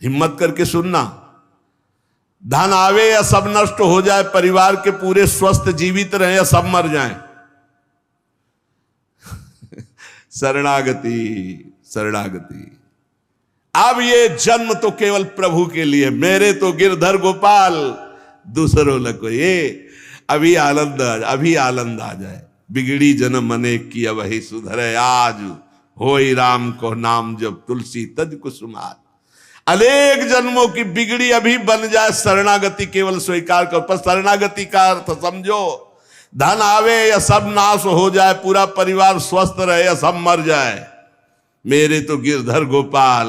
हिम्मत करके सुनना। धन आवे या सब नष्ट हो जाए, परिवार के पूरे स्वस्थ जीवित रहे या सब मर जाएं, शरणागति शरणागति। अब ये जन्म तो केवल प्रभु के लिए, मेरे तो गिरधर गोपाल दूसरों न कोई। ये अभी आनंद आ जाए। बिगड़ी जन्म अनेक की वही सुधरे, आज होई राम को नाम जब तुलसी तज कुसुमार। अनेक जन्मों की बिगड़ी अभी बन जाए, शरणागति केवल स्वीकार कर। पर शरणागति का अर्थ समझो, धन आवे या सब नाश हो जाए, पूरा परिवार स्वस्थ रहे या सब मर जाए, मेरे तो गिरधर गोपाल,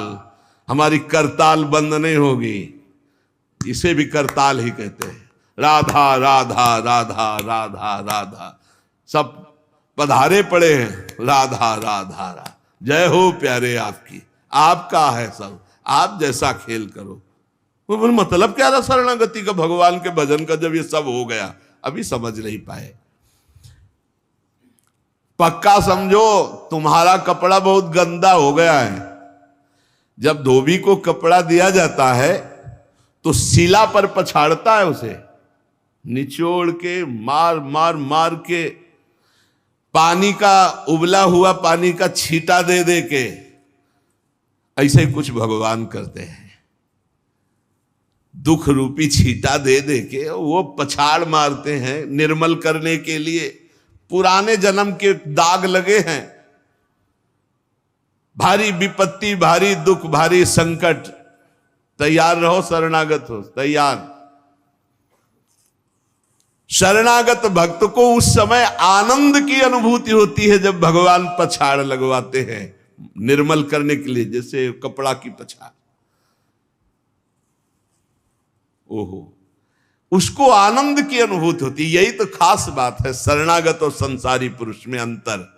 हमारी करताल बंद नहीं होगी। इसे भी करताल ही कहते हैं। राधा राधा राधा राधा राधा, सब पधारे पड़े हैं। राधा राधा राधा, जय हो प्यारे आपकी, आपका है सब, आप जैसा खेल करो। वो बोले मतलब क्या था शरणागति का, भगवान के भजन का, जब ये सब हो गया। अभी समझ नहीं पाए। पक्का समझो, तुम्हारा कपड़ा बहुत गंदा हो गया है। जब धोबी को कपड़ा दिया जाता है तो शिला पर पछाड़ता है, उसे निचोड़ के मार मार मार के, पानी का उबला हुआ पानी का छींटा दे दे के, ऐसे ही कुछ भगवान करते हैं। दुख रूपी छींटा दे दे के वो पछाड़ मारते हैं निर्मल करने के लिए। पुराने जन्म के दाग लगे हैं, भारी विपत्ति, भारी दुख, भारी संकट, तैयार रहो, शरणागत हो, तैयार। शरणागत भक्त को उस समय आनंद की अनुभूति होती है जब भगवान पछाड़ लगवाते हैं निर्मल करने के लिए, जैसे कपड़ा की पछाड़। ओहो, उसको आनंद की अनुभूति होती है। यही तो खास बात है शरणागत और संसारी पुरुष में अंतर।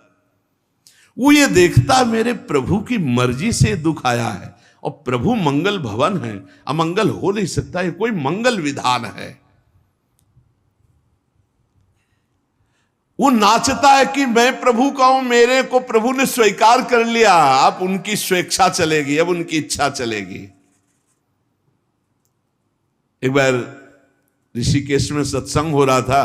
वो ये देखता मेरे प्रभु की मर्जी से दुख आया है, और प्रभु मंगल भवन है, अमंगल हो नहीं सकता, ये कोई मंगल विधान है। वो नाचता है कि मैं प्रभु का हूं, मेरे को प्रभु ने स्वीकार कर लिया, अब उनकी स्वेच्छा चलेगी, अब उनकी इच्छा चलेगी। एक बार ऋषिकेश में सत्संग हो रहा था,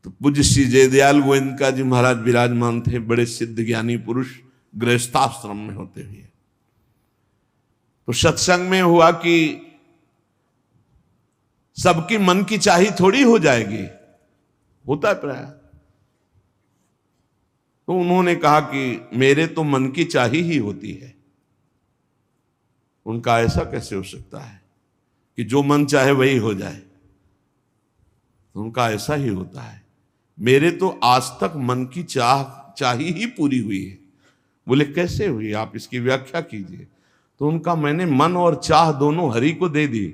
तो पूज्य श्री जयदयाल गोविंदका जी महाराज विराजमान थे, बड़े सिद्ध ज्ञानी पुरुष, गृहस्थाश्रम में होते हुए। तो सत्संग में हुआ कि सबकी मन की चाही थोड़ी हो जाएगी, होता है प्राय। तो उन्होंने कहा कि मेरे तो मन की चाही ही होती है। उनका ऐसा कैसे हो सकता है कि जो मन चाहे वही हो जाए? उनका ऐसा ही होता है, मेरे तो आज तक मन की चाही ही पूरी हुई है। बोले कैसे हुई, आप इसकी व्याख्या कीजिए। तो उनका मैंने मन और चाह दोनों हरि को दे दी,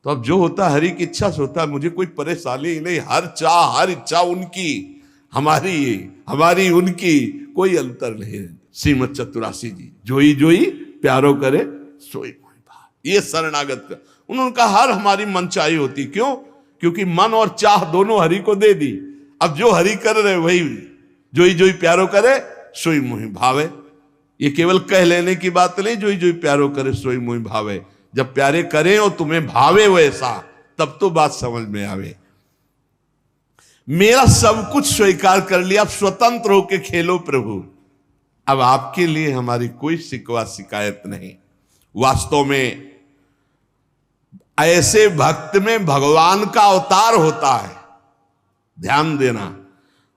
तो अब जो होता हरि की इच्छा से होता है, मुझे कोई परेशानी ही नहीं। हर चाह हर इच्छा उनकी, हमारी उनकी, कोई अंतर नहीं। श्रीमद चतुरासी जी, जोई जोई प्यारो करे सोई मोहि भावे। ये शरणागत का उन्होंने कहा हर हमारी मनचाही होती। क्यों? क्योंकि मन और चाह दोनों हरि को दे दी। अब जो हरि कर रहे वही जोई जोई प्यारो करे सोई मोहि भावे। ये केवल कह लेने की बात नहीं, जोई जोई प्यारो करे सोई मोहि भावे। जब प्यारे करें और तुम्हें भावे वैसा, तब तो बात समझ में आवे। मेरा सब कुछ स्वीकार कर लिया, अब स्वतंत्र होके खेलो प्रभु। अब आपके लिए हमारी कोई शिकवा शिकायत नहीं। वास्तव में ऐसे भक्त में भगवान का अवतार होता है, ध्यान देना।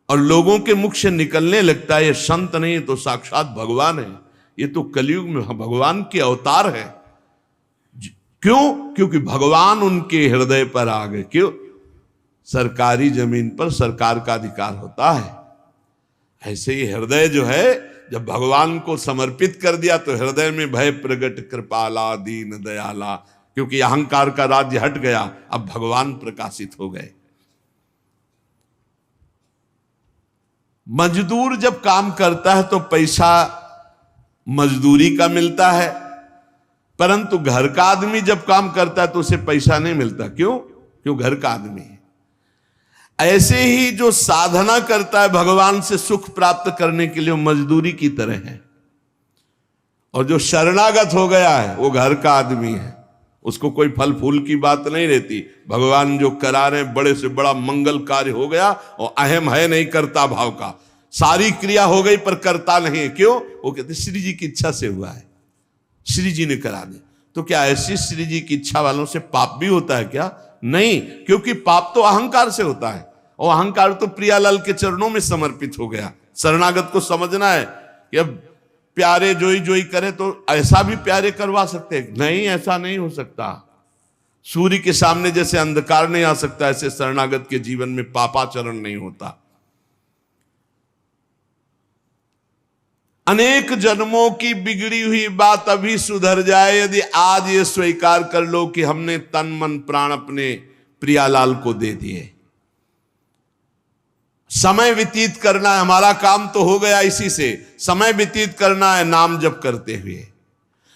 और लोगों के मुख से निकलने लगता है ये संत नहीं तो साक्षात भगवान है, ये तो कलयुग में भगवान के अवतार है। क्यों? क्योंकि भगवान उनके हृदय पर आ गए। क्यों? सरकारी जमीन पर सरकार का अधिकार होता है। ऐसे ही हृदय जो है, जब भगवान को समर्पित कर दिया तो हृदय में भय प्रगट कृपाला दीन दयाला, क्योंकि अहंकार का राज्य हट गया, अब भगवान प्रकाशित हो गए। मजदूर जब काम करता है तो पैसा मजदूरी का मिलता है, परंतु घर का आदमी जब काम करता है तो उसे पैसा नहीं मिलता। क्यों? क्यों? घर का आदमी है। ऐसे ही जो साधना करता है भगवान से सुख प्राप्त करने के लिए, मजदूरी की तरह है। और जो शरणागत हो गया है वो घर का आदमी है, उसको कोई फल फूल की बात नहीं रहती। भगवान जो करा रहे हैं, बड़े से बड़ा मंगल कार्य हो गया और अहम है नहीं करता भाव का, सारी क्रिया हो गई पर करता नहीं है। क्यों? वो कहते श्री जी की इच्छा से हुआ है, श्री जी ने करा दे। तो क्या ऐसी श्री जी की इच्छा वालों से पाप भी होता है क्या? नहीं, क्योंकि पाप तो अहंकार से होता है और अहंकार तो प्रियालाल के चरणों में समर्पित हो गया। शरणागत को समझना है कि अब प्यारे जोई जोई करे तो ऐसा भी प्यारे करवा सकते हैं? नहीं, ऐसा नहीं हो सकता। सूर्य के सामने जैसे अंधकार नहीं आ सकता, ऐसे शरणागत के जीवन में पापाचरण नहीं होता। अनेक जन्मों की बिगड़ी हुई बात अभी सुधर जाए यदि आज ये स्वीकार कर लो कि हमने तन मन प्राण अपने प्रियालाल को दे दिए। समय व्यतीत करना है, हमारा काम तो हो गया इसी से। समय व्यतीत करना है नाम जप करते हुए,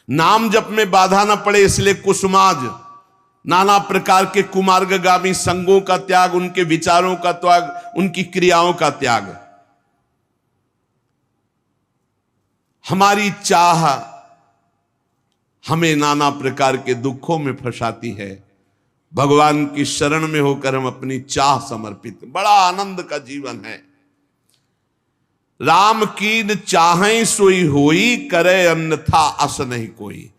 नाम जप में बाधा न पड़े इसलिए कुसुमाज, नाना प्रकार के कुमार्गगामी संगों का त्याग, उनके विचारों का त्याग, उनकी क्रियाओं का त्याग। हमारी चाह हमें नाना प्रकार के दुखों में फंसाती है। भगवान की शरण में होकर हम अपनी चाह समर्पित, बड़ा आनंद का जीवन है। राम कीन चाहें सोई होई, करे अन्यथा अस नहीं कोई।